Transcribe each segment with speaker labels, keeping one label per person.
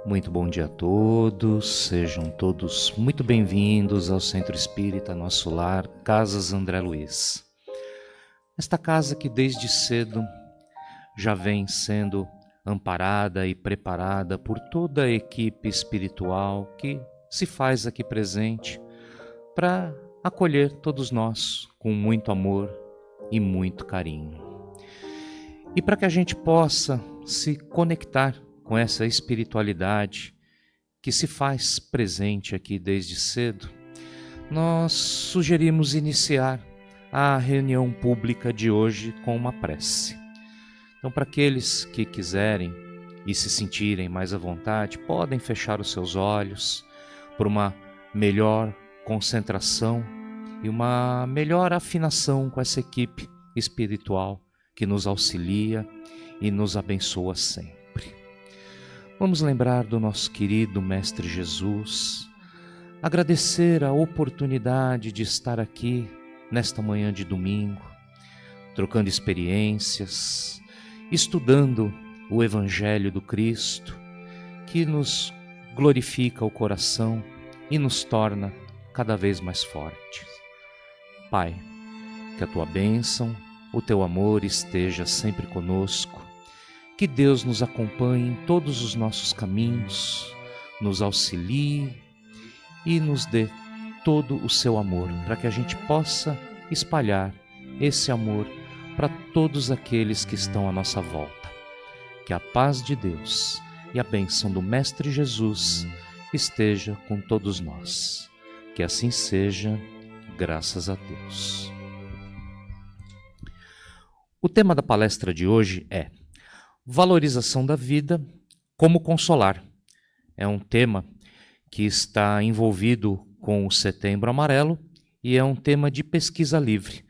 Speaker 1: Muito bom dia a todos, sejam todos muito bem-vindos ao Centro Espírita Nosso Lar, Casas André Luiz. Esta casa que desde cedo já vem sendo amparada e preparada por toda a equipe espiritual que se faz aqui presente para acolher todos nós com muito amor e muito carinho. E para que a gente possa se conectar com essa espiritualidade que se faz presente aqui desde cedo, nós sugerimos iniciar a reunião pública de hoje com uma prece. Então, para aqueles que quiserem e se sentirem mais à vontade, podem fechar os seus olhos por uma melhor concentração e uma melhor afinação com essa equipe espiritual que nos auxilia e nos abençoa sempre. Vamos lembrar do nosso querido Mestre Jesus, agradecer a oportunidade de estar aqui nesta manhã de domingo, trocando experiências, estudando o Evangelho do Cristo, que nos glorifica o coração e nos torna cada vez mais fortes. Pai, que a Tua bênção, o Teu amor esteja sempre conosco, que Deus nos acompanhe em todos os nossos caminhos, nos auxilie e nos dê todo o seu amor, para que a gente possa espalhar esse amor para todos aqueles que estão à nossa volta. Que a paz de Deus e a bênção do Mestre Jesus esteja com todos nós. Que assim seja, graças a Deus. O tema da palestra de hoje é Valorização da vida, como consolar. É um tema que está envolvido com o Setembro Amarelo e é um tema de pesquisa livre.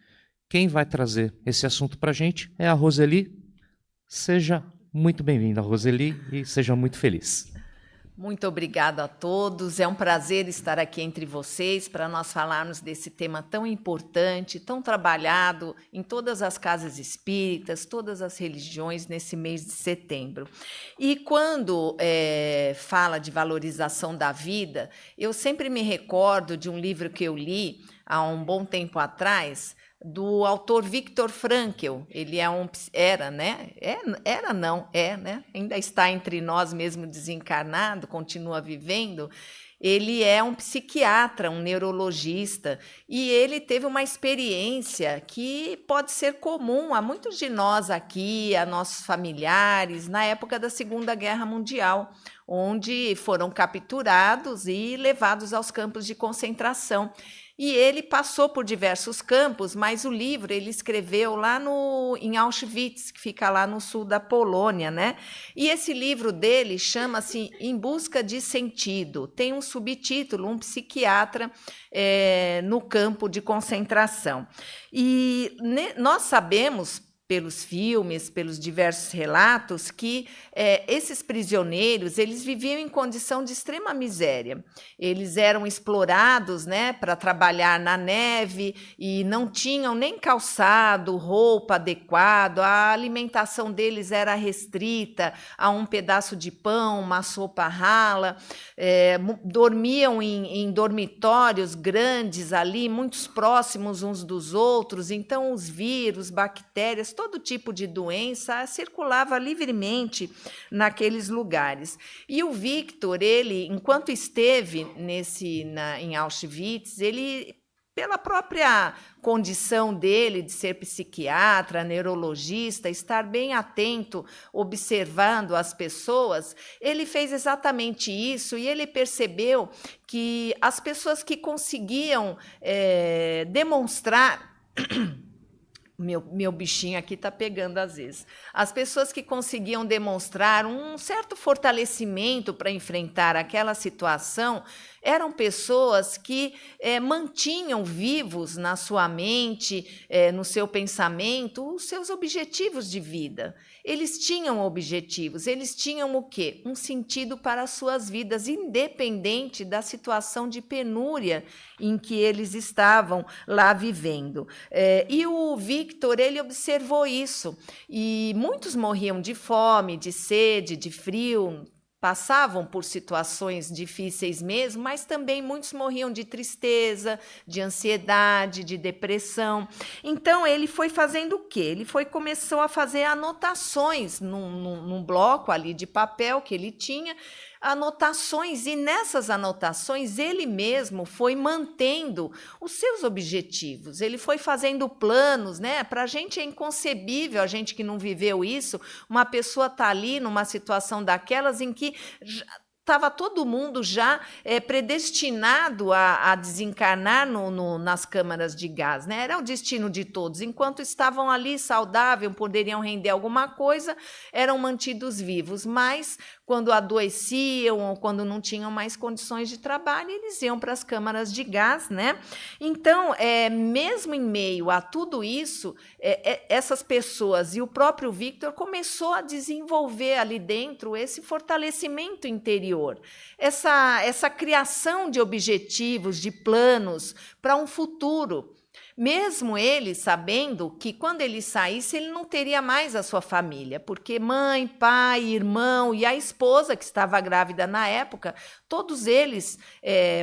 Speaker 1: Quem vai trazer esse assunto para a gente é a Roseli. Seja muito bem-vinda, Roseli, e seja muito feliz.
Speaker 2: Muito obrigada a todos. É um prazer estar aqui entre vocês para nós falarmos desse tema tão importante, tão trabalhado em todas as casas espíritas, todas as religiões nesse mês de setembro. E quando fala de valorização da vida, eu sempre me recordo de um livro que eu li há um bom tempo atrás, do autor Viktor Frankl. Ele era, né? Ainda está entre nós mesmo desencarnado, continua vivendo. Ele é um psiquiatra, um neurologista, e ele teve uma experiência que pode ser comum a muitos de nós aqui, a nossos familiares, na época da Segunda Guerra Mundial, onde foram capturados e levados aos campos de concentração. E ele passou por diversos campos, mas o livro ele escreveu lá em Auschwitz, que fica lá no sul da Polônia, né? E esse livro dele chama-se Em Busca de Sentido. Tem um subtítulo, um psiquiatra no campo de concentração. E nós sabemos, pelos filmes, pelos diversos relatos, que esses prisioneiros eles viviam em condição de extrema miséria. Eles eram explorados, né, para trabalhar na neve e não tinham nem calçado, roupa adequado, a alimentação deles era restrita a um pedaço de pão, uma sopa rala, dormiam em dormitórios grandes ali, muitos próximos uns dos outros, então os vírus, bactérias, todo tipo de doença circulava livremente naqueles lugares. E o Viktor, ele, enquanto esteve em Auschwitz, ele, pela própria condição dele de ser psiquiatra, neurologista, estar bem atento, observando as pessoas, ele fez exatamente isso e ele percebeu que as pessoas que conseguiam demonstrar meu bichinho aqui está pegando às vezes. As pessoas que conseguiam demonstrar um certo fortalecimento para enfrentar aquela situação eram pessoas que mantinham vivos na sua mente, no seu pensamento, os seus objetivos de vida. eles tinham objetivos, eles tinham o quê? Um sentido para as suas vidas, independente da situação de penúria em que eles estavam lá vivendo. E o Victor, ele observou isso, e muitos morriam de fome, de sede, de frio, passavam por situações difíceis mesmo, mas também muitos morriam de tristeza, de ansiedade, de depressão. Então, ele foi fazendo o quê? Ele começou a fazer anotações num bloco ali de papel que ele tinha, anotações, e nessas anotações ele mesmo foi mantendo os seus objetivos, ele foi fazendo planos, né? Para a gente é inconcebível, a gente que não viveu isso, uma pessoa tá ali numa situação daquelas em que estava todo mundo já predestinado a desencarnar nas câmaras de gás, né? Era o destino de todos. Enquanto estavam ali saudáveis, poderiam render alguma coisa, eram mantidos vivos. Mas, quando adoeciam ou quando não tinham mais condições de trabalho, eles iam para as câmaras de gás, né? Então, mesmo em meio a tudo isso, essas pessoas e o próprio Victor começou a desenvolver ali dentro esse fortalecimento interior, essa criação de objetivos, de planos para um futuro. Mesmo ele sabendo que quando ele saísse, ele não teria mais a sua família, porque mãe, pai, irmão e a esposa, que estava grávida na época, todos eles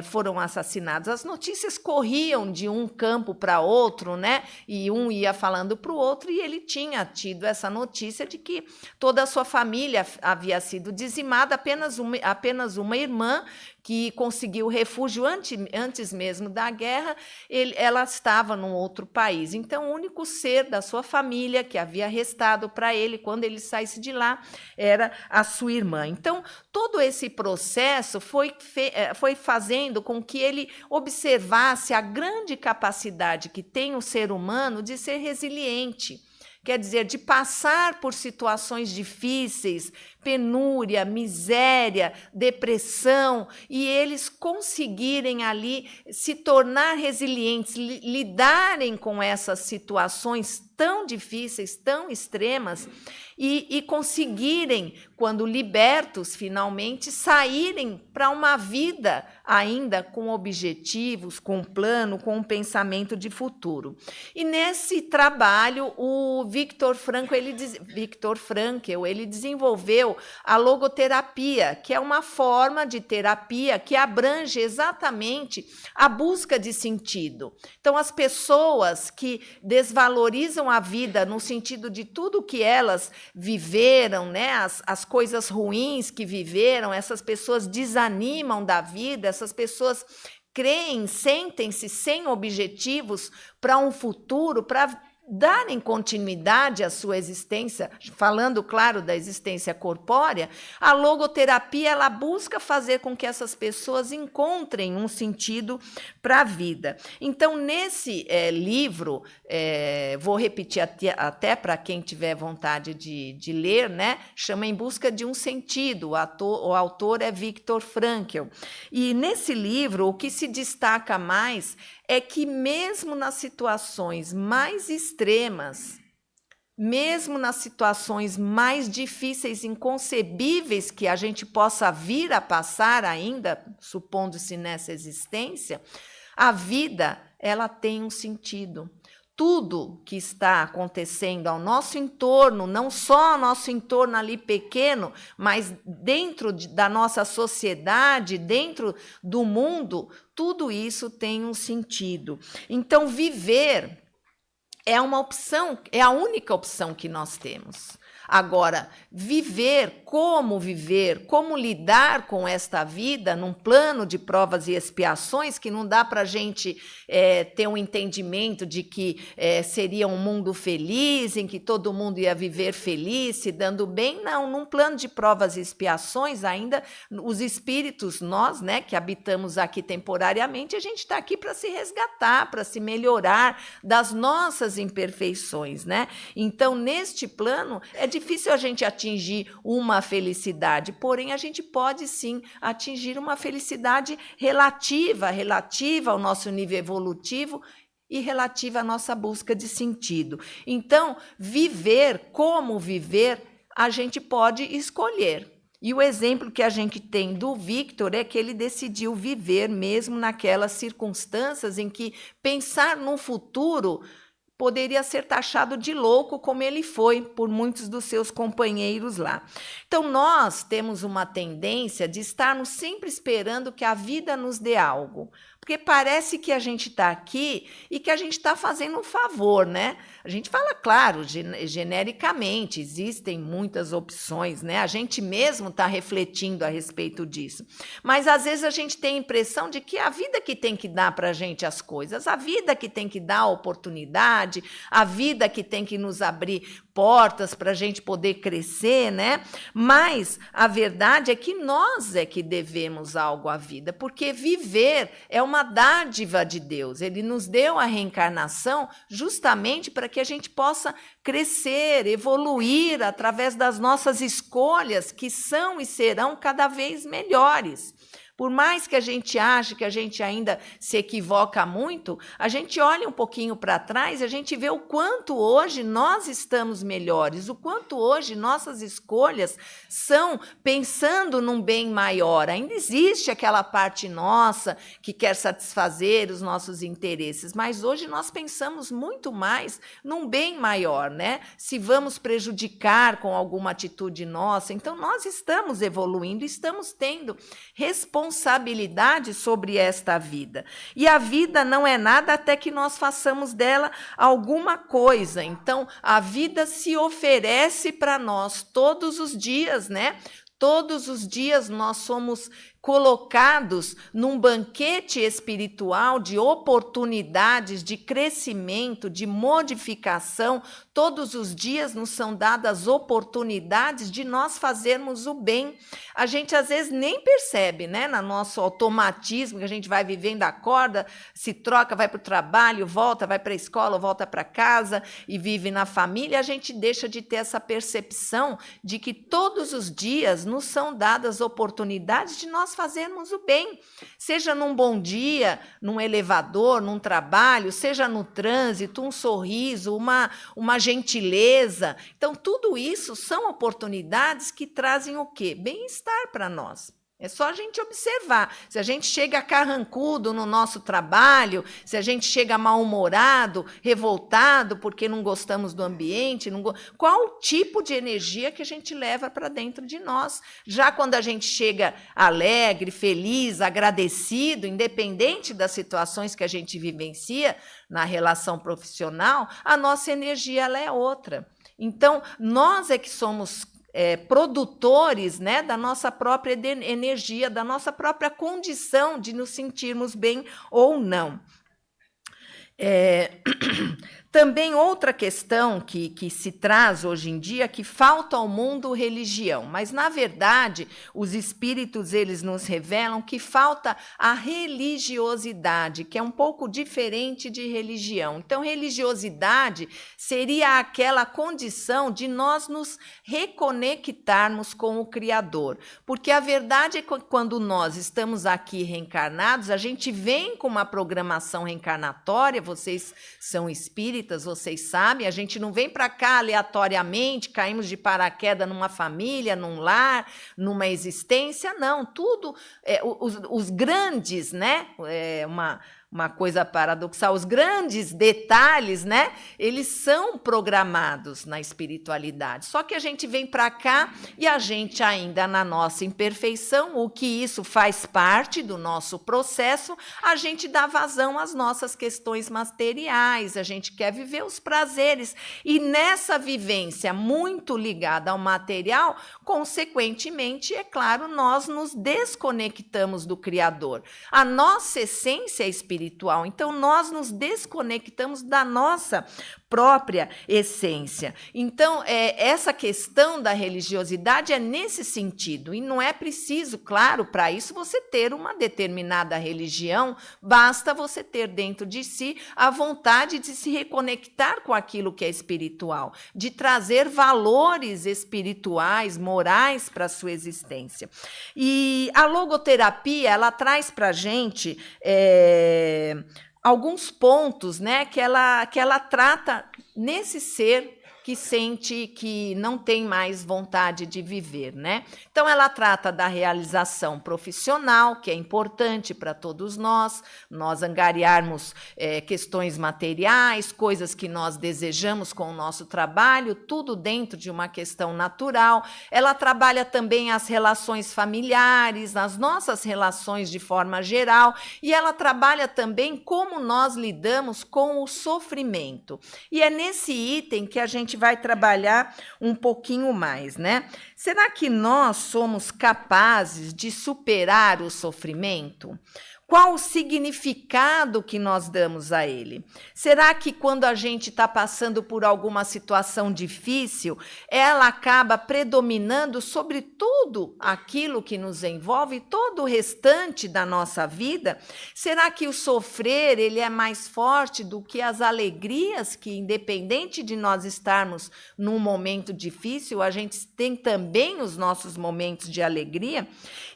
Speaker 2: foram assassinados. As notícias corriam de um campo para outro, né? E um ia falando para o outro, e ele tinha tido essa notícia de que toda a sua família havia sido dizimada, apenas uma irmã que conseguiu refúgio antes mesmo da guerra, ela estava num outro país. Então, o único ser da sua família que havia restado para ele, quando ele saísse de lá, era a sua irmã. Então, todo esse processo foi fazendo com que ele observasse a grande capacidade que tem o ser humano de ser resiliente. Quer dizer, de passar por situações difíceis, penúria, miséria, depressão, e eles conseguirem ali se tornar resilientes, lidarem com essas situações tão difíceis, tão extremas, e conseguirem, quando libertos finalmente, saírem para uma vida ainda com objetivos, com um plano, com um pensamento de futuro. E nesse trabalho, o Viktor Frankl, ele desenvolveu a logoterapia, que é uma forma de terapia que abrange exatamente a busca de sentido. Então, as pessoas que desvalorizam a vida no sentido de tudo que elas viveram, né, as coisas ruins que viveram, essas pessoas desanimam da vida, essas pessoas sentem-se sem objetivos para um futuro, para darem continuidade à sua existência, falando, claro, da existência corpórea. A logoterapia, ela busca fazer com que essas pessoas encontrem um sentido para a vida. Então, nesse livro, vou repetir até para quem tiver vontade de ler, né? Chama Em Busca de um Sentido. O autor é Viktor Frankl. E nesse livro, o que se destaca mais é que mesmo nas situações mais extremas, mesmo nas situações mais difíceis, inconcebíveis que a gente possa vir a passar ainda, supondo-se nessa existência, a vida, ela tem um sentido. Tudo que está acontecendo ao nosso entorno, não só ao nosso entorno ali pequeno, mas dentro da nossa sociedade, dentro do mundo, tudo isso tem um sentido. Então, viver é uma opção, é a única opção que nós temos. Agora, viver, como lidar com esta vida num plano de provas e expiações, que não dá para a gente ter um entendimento de que seria um mundo feliz, em que todo mundo ia viver feliz, se dando bem. Não, num plano de provas e expiações, ainda os espíritos, nós, né, que habitamos aqui temporariamente, a gente está aqui para se resgatar, para se melhorar das nossas imperfeições, né? Então, neste plano, é difícil a gente atingir uma felicidade, porém a gente pode sim atingir uma felicidade relativa ao nosso nível evolutivo e relativa à nossa busca de sentido. Então, viver, como viver, a gente pode escolher. E o exemplo que a gente tem do Victor é que ele decidiu viver mesmo naquelas circunstâncias em que pensar no futuro poderia ser taxado de louco, como ele foi por muitos dos seus companheiros lá. Então, nós temos uma tendência de estarmos sempre esperando que a vida nos dê algo, porque parece que a gente está aqui e que a gente está fazendo um favor, né? A gente fala, claro, genericamente, existem muitas opções, né? A gente mesmo está refletindo a respeito disso. Mas, às vezes, a gente tem a impressão de que a vida que tem que dar para a gente as coisas, a vida que tem que dar a oportunidade, a vida que tem que nos abrir portas para a gente poder crescer, né? Mas a verdade é que nós é que devemos algo à vida, porque viver é uma dádiva de Deus. Ele nos deu a reencarnação justamente para que a gente possa crescer, evoluir através das nossas escolhas, que são e serão cada vez melhores. Por mais que a gente ache que a gente ainda se equivoca muito, a gente olha um pouquinho para trás e a gente vê o quanto hoje nós estamos melhores, o quanto hoje nossas escolhas são pensando num bem maior. Ainda existe aquela parte nossa que quer satisfazer os nossos interesses, mas hoje nós pensamos muito mais num bem maior, né? Se vamos prejudicar com alguma atitude nossa, então nós estamos evoluindo, estamos tendo responsabilidade sobre esta vida. E a vida não é nada até que nós façamos dela alguma coisa. Então, a vida se oferece para nós todos os dias, né? Todos os dias nós somos colocados num banquete espiritual de oportunidades, de crescimento, de modificação. Todos os dias nos são dadas oportunidades de nós fazermos o bem. A gente às vezes nem percebe, né? No nosso automatismo, que a gente vai vivendo, acorda, se troca, vai para o trabalho, volta, vai para a escola, volta para casa e vive na família, a gente deixa de ter essa percepção de que todos os dias nos são dadas oportunidades de nós fazermos o bem, seja num bom dia, num elevador, num trabalho, seja no trânsito, um sorriso, uma gentileza. Então, tudo isso são oportunidades que trazem o quê? Bem-estar para nós. É só a gente observar. Se a gente chega carrancudo no nosso trabalho, se a gente chega mal-humorado, revoltado porque não gostamos do ambiente, qual o tipo de energia que a gente leva para dentro de nós? Já quando a gente chega alegre, feliz, agradecido, independente das situações que a gente vivencia na relação profissional, a nossa energia ela é outra. Então, nós é que somos produtores, né, da nossa própria energia, da nossa própria condição de nos sentirmos bem ou não. Também outra questão que se traz hoje em dia, que falta ao mundo religião, mas, na verdade, os espíritos eles nos revelam que falta a religiosidade, que é um pouco diferente de religião. Então, religiosidade seria aquela condição de nós nos reconectarmos com o Criador, porque a verdade é que quando nós estamos aqui reencarnados, a gente vem com uma programação reencarnatória, vocês são espíritas, vocês sabem, a gente não vem para cá aleatoriamente, caímos de paraquedas numa família, num lar, numa existência, não, tudo, os grandes, né, uma coisa paradoxal, os grandes detalhes, né, eles são programados na espiritualidade, só que a gente vem para cá e a gente ainda na nossa imperfeição, o que isso faz parte do nosso processo, a gente dá vazão às nossas questões materiais, a gente quer viver os prazeres, e nessa vivência muito ligada ao material, consequentemente, é claro, nós nos desconectamos do Criador. A nossa essência é espiritual, então nós nos desconectamos da nossa própria essência. Então, essa questão da religiosidade é nesse sentido, e não é preciso, claro, para isso você ter uma determinada religião, basta você ter dentro de si a vontade de se reconectar com aquilo que é espiritual, de trazer valores espirituais, morais para a sua existência. E a logoterapia, ela traz para a gente alguns pontos, né, que ela trata nesse ser que sente que não tem mais vontade de viver, né? Então, ela trata da realização profissional, que é importante para todos nós angariarmos questões materiais, coisas que nós desejamos com o nosso trabalho, tudo dentro de uma questão natural. Ela trabalha também as relações familiares, as nossas relações de forma geral, e ela trabalha também como nós lidamos com o sofrimento. E é nesse item que a gente vai trabalhar um pouquinho mais, né? Será que nós somos capazes de superar o sofrimento? Qual o significado que nós damos a ele? Será que quando a gente está passando por alguma situação difícil, ela acaba predominando sobre tudo aquilo que nos envolve, todo o restante da nossa vida? Será que o sofrer ele é mais forte do que as alegrias que, independente de nós estarmos num momento difícil, a gente tem também os nossos momentos de alegria?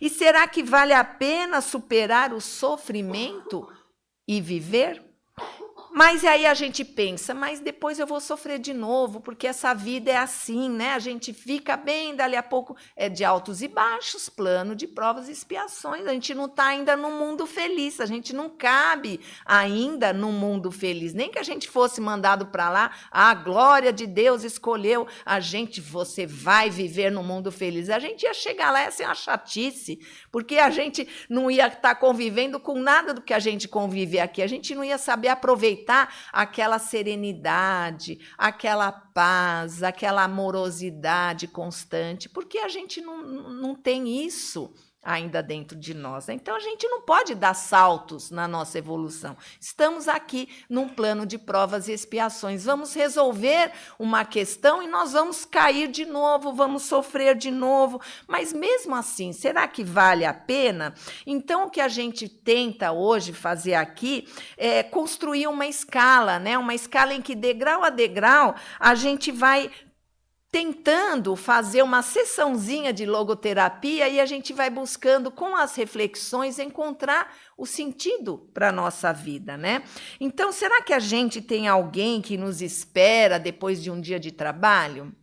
Speaker 2: E será que vale a pena superar o sofrimento e viver? Mas aí a gente pensa, mas depois eu vou sofrer de novo, porque essa vida é assim, né? A gente fica bem, dali a pouco é de altos e baixos, plano de provas e expiações. A gente não está ainda num mundo feliz, a gente não cabe ainda num mundo feliz. Nem que a gente fosse mandado para lá, a glória de Deus escolheu a gente, você vai viver num mundo feliz. A gente ia chegar lá, ia ser uma chatice, porque a gente não ia estar convivendo com nada do que a gente convive aqui, a gente não ia saber aproveitar aquela serenidade, aquela paz, aquela amorosidade constante, porque a gente não tem isso ainda dentro de nós. Então, a gente não pode dar saltos na nossa evolução. Estamos aqui num plano de provas e expiações. Vamos resolver uma questão e nós vamos cair de novo, vamos sofrer de novo. Mas, mesmo assim, será que vale a pena? Então, o que a gente tenta hoje fazer aqui é construir uma escala, né? Uma escala em que, degrau a degrau, a gente vai tentando fazer uma sessãozinha de logoterapia e a gente vai buscando, com as reflexões, encontrar o sentido para a nossa vida, né? Então, será que a gente tem alguém que nos espera depois de um dia de trabalho?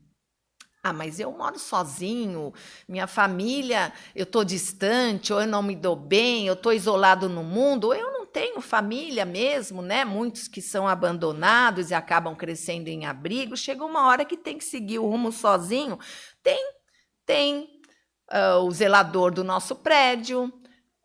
Speaker 2: Ah, mas eu moro sozinho, minha família, eu estou distante, ou eu não me dou bem, eu estou isolado no mundo, ou eu não tenho família mesmo, né? Muitos que são abandonados e acabam crescendo em abrigo, chega uma hora que tem que seguir o rumo sozinho. Tem o zelador do nosso prédio,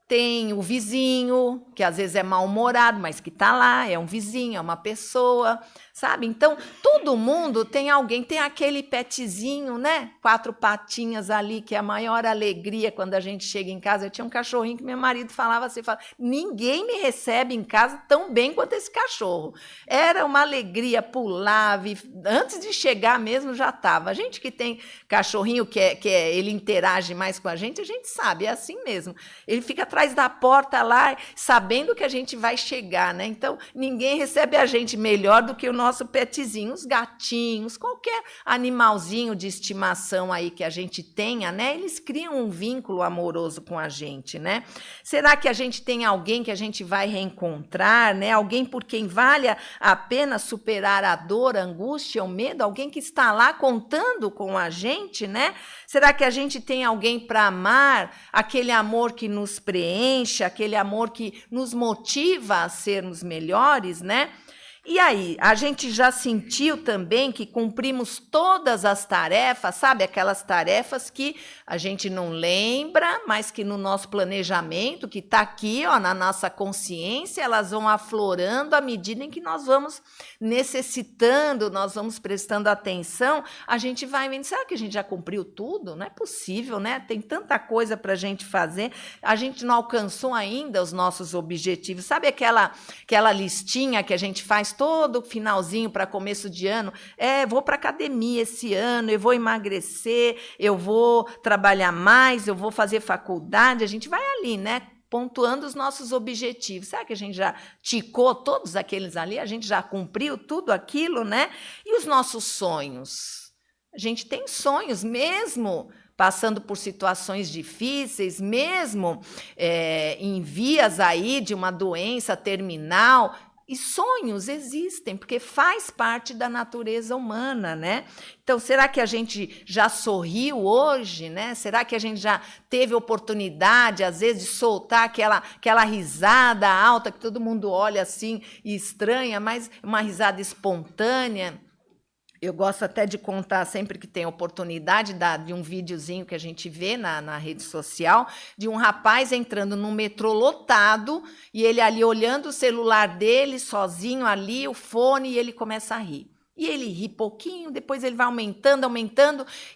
Speaker 2: tem o vizinho, que às vezes é mal-humorado, mas que está lá, é um vizinho, é uma pessoa, sabe? Então, todo mundo tem alguém, tem aquele petzinho, né? 4 patinhas ali, que é a maior alegria quando a gente chega em casa. Eu tinha um cachorrinho que meu marido falava assim, ninguém me recebe em casa tão bem quanto esse cachorro. Era uma alegria, pulava, antes de chegar mesmo já estava. A gente que tem cachorrinho, ele interage mais com a gente sabe, é assim mesmo. Ele fica atrás da porta lá, sabendo que a gente vai chegar, né? Então, ninguém recebe a gente melhor do que o nosso petzinho, os gatinhos, qualquer animalzinho de estimação aí que a gente tenha, né? Eles criam um vínculo amoroso com a gente, né? Será que a gente tem alguém que a gente vai reencontrar, né? Alguém por quem vale a pena superar a dor, a angústia, o medo? Alguém que está lá contando com a gente, né? Será que a gente tem alguém para amar, aquele amor que nos preenche, aquele amor que nos motiva a sermos melhores, né? E aí, a gente já sentiu também que cumprimos todas as tarefas, sabe? Aquelas tarefas que a gente não lembra, mas que no nosso planejamento, que está aqui, ó, na nossa consciência, elas vão aflorando à medida em que nós vamos necessitando, nós vamos prestando atenção, a gente vai vendo, será que a gente já cumpriu tudo? Não é possível, né? Tem tanta coisa para a gente fazer, a gente não alcançou ainda os nossos objetivos. Sabe aquela listinha que a gente faz todo finalzinho para começo de ano? Vou para academia esse ano, eu vou emagrecer, eu vou trabalhar mais, eu vou fazer faculdade, a gente vai ali, né? Pontuando os nossos objetivos. Será que a gente já ticou todos aqueles ali? A gente já cumpriu tudo aquilo, né? E os nossos sonhos? A gente tem sonhos mesmo passando por situações difíceis, mesmo em vias aí de uma doença terminal. E sonhos existem, porque faz parte da natureza humana, né? Então, será que a gente já sorriu hoje, né? Será que a gente já teve oportunidade, às vezes, de soltar aquela risada alta que todo mundo olha assim e estranha, mas uma risada espontânea? Eu gosto até de contar, sempre que tem oportunidade, de um videozinho que a gente vê na rede social, de um rapaz entrando num metrô lotado, e ele ali olhando o celular dele, sozinho ali, o fone, e ele começa a rir. E ele ri pouquinho, depois ele vai aumentando,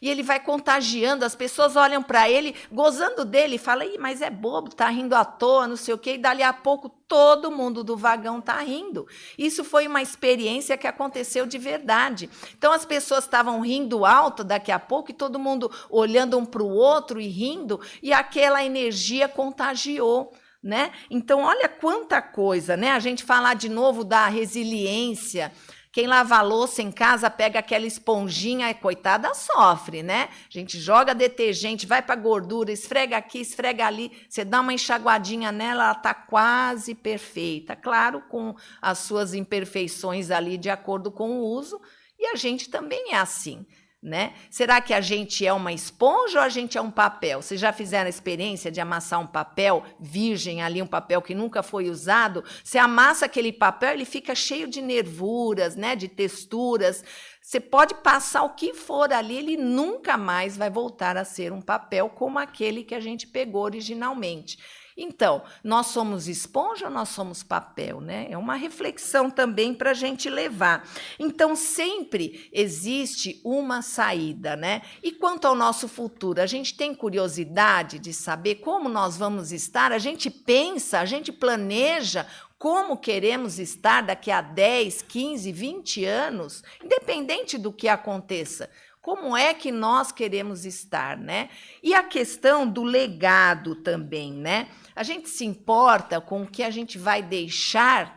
Speaker 2: e ele vai contagiando, as pessoas olham para ele, gozando dele, e falam, ih, mas é bobo, tá rindo à toa, não sei o quê, e dali a pouco todo mundo do vagão tá rindo. Isso foi uma experiência que aconteceu de verdade. Então as pessoas estavam rindo alto daqui a pouco, e todo mundo olhando um para o outro e rindo, e aquela energia contagiou. Né? Então, olha quanta coisa, né? A gente falar de novo da resiliência. Quem lava a louça em casa pega aquela esponjinha, coitada, sofre, né? A gente joga detergente, vai para a gordura, esfrega aqui, esfrega ali, você dá uma enxaguadinha nela, ela está quase perfeita. Claro, com as suas imperfeições ali de acordo com o uso, e a gente também é assim. Né? Será que a gente é uma esponja ou a gente é um papel? Vocês já fizeram a experiência de amassar um papel virgem ali, um papel que nunca foi usado? Você amassa aquele papel, ele fica cheio de nervuras, né? De texturas. Você pode passar o que for ali, ele nunca mais vai voltar a ser um papel como aquele que a gente pegou originalmente. Então, nós somos esponja ou nós somos papel, né? É uma reflexão também para a gente levar. Então, sempre existe uma saída, né? E quanto ao nosso futuro, a gente tem curiosidade de saber como nós vamos estar? A gente pensa, a gente planeja como queremos estar daqui a 10, 15, 20 anos, independente do que aconteça. Como é que nós queremos estar, né? E a questão do legado também, né? A gente se importa com o que a gente vai deixar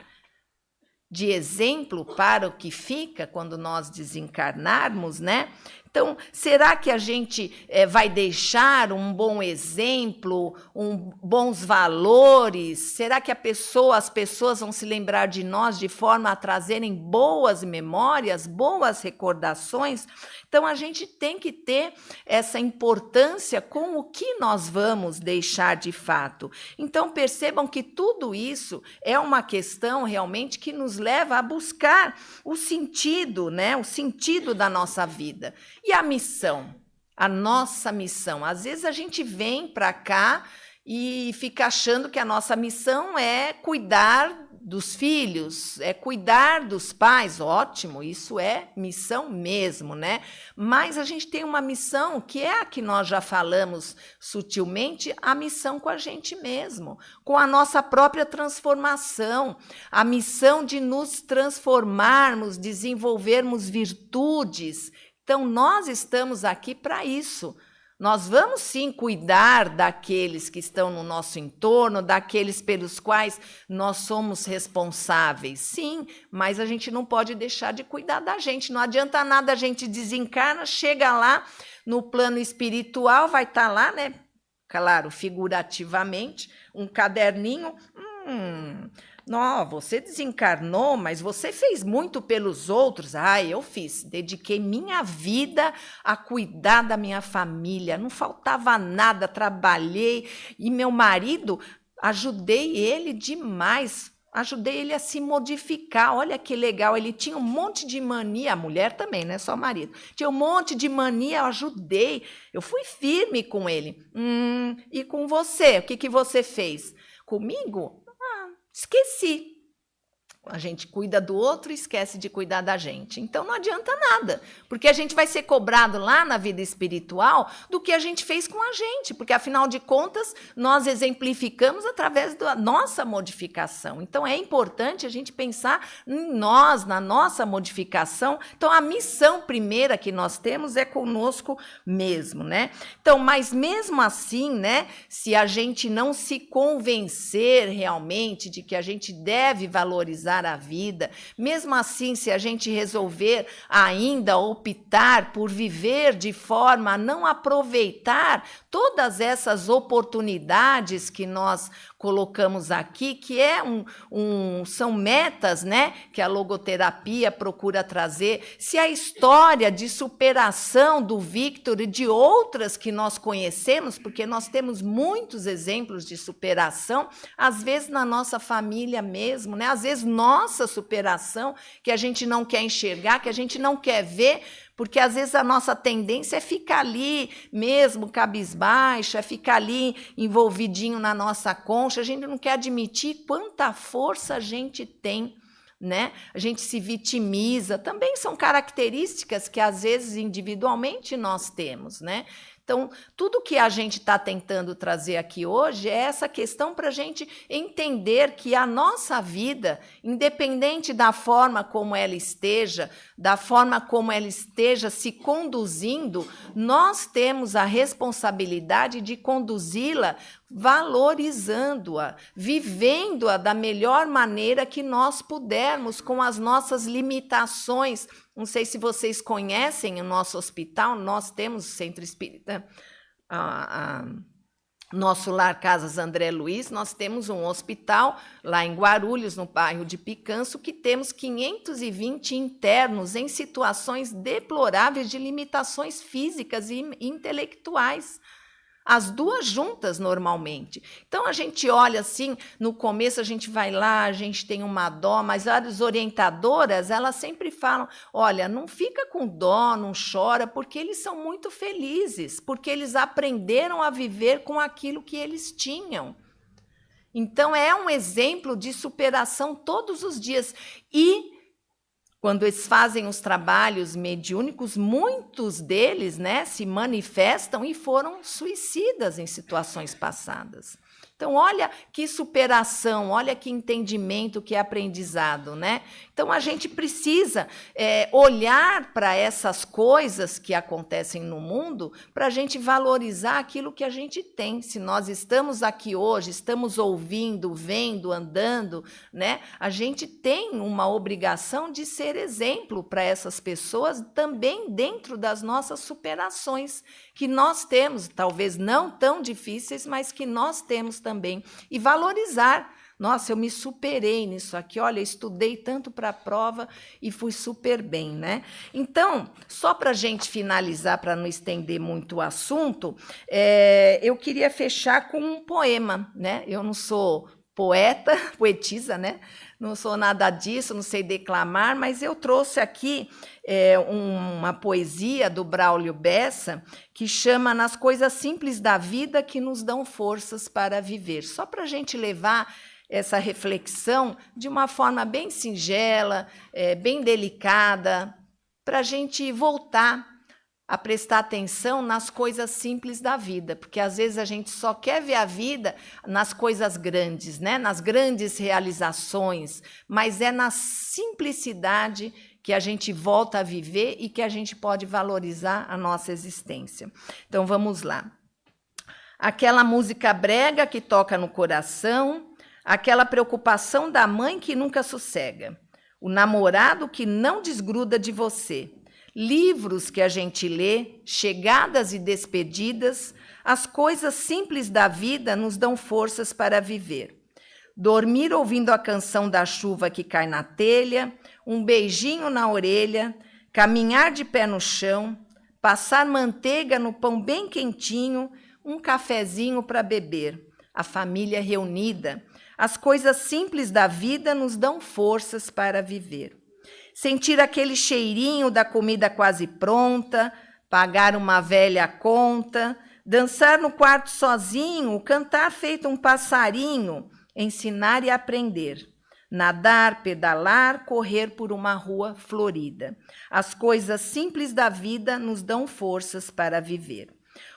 Speaker 2: de exemplo para o que fica quando nós desencarnarmos, né? Então, será que a gente vai deixar um bom exemplo, bons valores? Será que as pessoas vão se lembrar de nós de forma a trazerem boas memórias, boas recordações? Então, a gente tem que ter essa importância com o que nós vamos deixar de fato. Então, percebam que tudo isso é uma questão realmente que nos leva a buscar o sentido, né? O sentido da nossa vida. E a missão? A nossa missão. Às vezes a gente vem para cá e fica achando que a nossa missão é cuidar dos filhos, é cuidar dos pais. Ótimo, isso é missão mesmo, né? Mas a gente tem uma missão que é a que nós já falamos sutilmente, a missão com a gente mesmo, com a nossa própria transformação, a missão de nos transformarmos, desenvolvermos virtudes. Então, nós estamos aqui para isso. Nós vamos, sim, cuidar daqueles que estão no nosso entorno, daqueles pelos quais nós somos responsáveis, sim, mas a gente não pode deixar de cuidar da gente. Não adianta nada, a gente desencarna, chega lá no plano espiritual, vai estar lá, né? Claro, figurativamente, um caderninho. Não, você desencarnou, mas você fez muito pelos outros. Eu fiz. Dediquei minha vida a cuidar da minha família. Não faltava nada, trabalhei. E meu marido, ajudei ele demais. Ajudei ele a se modificar. Olha que legal. Ele tinha um monte de mania. A mulher também, não é só o marido. Tinha um monte de mania, eu ajudei. Eu fui firme com ele. E com você? O que você fez? Comigo? Esqueci. A gente cuida do outro e esquece de cuidar da gente. Então, não adianta nada, porque a gente vai ser cobrado lá na vida espiritual do que a gente fez com a gente, porque, afinal de contas, nós exemplificamos através da nossa modificação. Então, é importante a gente pensar em nós, na nossa modificação. Então, a missão primeira que nós temos é conosco mesmo, né? Então, mas mesmo assim, né, se a gente não se convencer realmente de que a gente deve valorizar a vida, mesmo assim, se a gente resolver ainda optar por viver de forma a não aproveitar todas essas oportunidades que nós colocamos aqui, que são metas, né, que a logoterapia procura trazer. Se a história de superação do Victor e de outras que nós conhecemos, porque nós temos muitos exemplos de superação, às vezes na nossa família mesmo, né, às vezes nossa superação, que a gente não quer enxergar, que a gente não quer ver, porque às vezes a nossa tendência é ficar ali mesmo, cabisbaixa, é ficar ali envolvidinho na nossa concha. A gente não quer admitir quanta força a gente tem, né? A gente se vitimiza. Também são características que às vezes individualmente nós temos, né? Então, tudo que a gente está tentando trazer aqui hoje é essa questão para a gente entender que a nossa vida, independente da forma como ela esteja, da forma como ela esteja se conduzindo, nós temos a responsabilidade de conduzi-la valorizando-a, vivendo-a da melhor maneira que nós pudermos, com as nossas limitações. Não sei se vocês conhecem o nosso hospital, nós temos o Centro Espírita, nosso Lar Casas André Luiz, nós temos um hospital lá em Guarulhos, no bairro de Picanço, que temos 520 internos em situações deploráveis de limitações físicas e intelectuais. As duas juntas, normalmente. Então, a gente olha assim, no começo a gente vai lá, a gente tem uma dó, mas as orientadoras, elas sempre falam, olha, não fica com dó, não chora, porque eles são muito felizes, porque eles aprenderam a viver com aquilo que eles tinham. Então, é um exemplo de superação todos os dias. E quando eles fazem os trabalhos mediúnicos, muitos deles, né, se manifestam e foram suicidas em situações passadas. Então, olha que superação, olha que entendimento, que aprendizado, né? Então, a gente precisa olhar para essas coisas que acontecem no mundo para a gente valorizar aquilo que a gente tem. Se nós estamos aqui hoje, estamos ouvindo, vendo, andando, né? A gente tem uma obrigação de ser exemplo para essas pessoas também dentro das nossas superações que nós temos, talvez não tão difíceis, mas que nós temos também, e valorizar. Nossa, eu me superei nisso aqui, olha, estudei tanto para a prova e fui super bem, né? Então, só para a gente finalizar, para não estender muito o assunto, eu queria fechar com um poema, né? Eu não sou poeta, poetisa, né? Não sou nada disso, não sei declamar, mas eu trouxe aqui uma poesia do Braulio Bessa que chama Nas Coisas Simples da Vida que Nos Dão Forças para Viver. Só para a gente levar essa reflexão de uma forma bem singela, bem delicada, para a gente voltar a prestar atenção nas coisas simples da vida, porque às vezes a gente só quer ver a vida nas coisas grandes, né? Nas grandes realizações, mas é na simplicidade que a gente volta a viver e que a gente pode valorizar a nossa existência. Então vamos lá. Aquela música brega que toca no coração, aquela preocupação da mãe que nunca sossega, o namorado que não desgruda de você, livros que a gente lê, chegadas e despedidas, as coisas simples da vida nos dão forças para viver. Dormir ouvindo a canção da chuva que cai na telha, um beijinho na orelha, caminhar de pé no chão, passar manteiga no pão bem quentinho, um cafezinho para beber, a família reunida. As coisas simples da vida nos dão forças para viver. Sentir aquele cheirinho da comida quase pronta, pagar uma velha conta, dançar no quarto sozinho, cantar feito um passarinho, ensinar e aprender, nadar, pedalar, correr por uma rua florida. As coisas simples da vida nos dão forças para viver.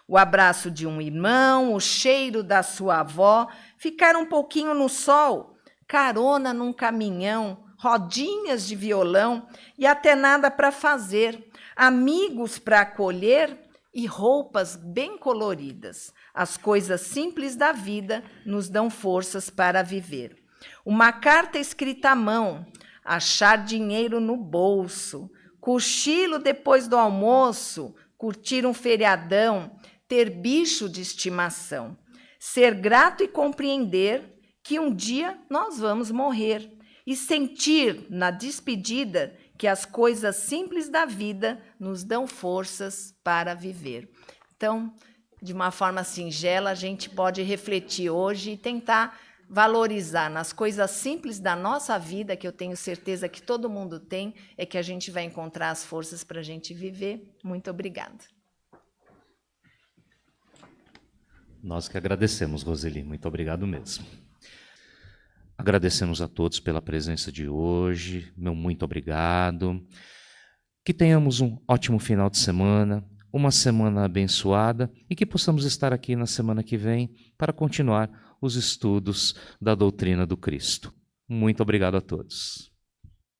Speaker 2: O abraço de um irmão, o cheiro da sua avó, ficar um pouquinho no sol, carona num caminhão, rodinhas de violão e até nada para fazer, amigos para acolher e roupas bem coloridas. As coisas simples da vida nos dão forças para viver. Uma carta escrita à mão, achar dinheiro no bolso, cochilo depois do almoço, curtir um feriadão, ter bicho de estimação, ser grato e compreender que um dia nós vamos morrer e sentir na despedida que as coisas simples da vida nos dão forças para viver. Então, de uma forma singela, a gente pode refletir hoje e tentar valorizar nas coisas simples da nossa vida, que eu tenho certeza que todo mundo tem, é que a gente vai encontrar as forças para a gente viver. Muito obrigada.
Speaker 1: Nós que agradecemos, Roseli. Muito obrigado mesmo. Agradecemos a todos pela presença de hoje. Meu muito obrigado. Que tenhamos um ótimo final de semana, uma semana abençoada e que possamos estar aqui na semana que vem para continuar os estudos da doutrina do Cristo. Muito obrigado a todos.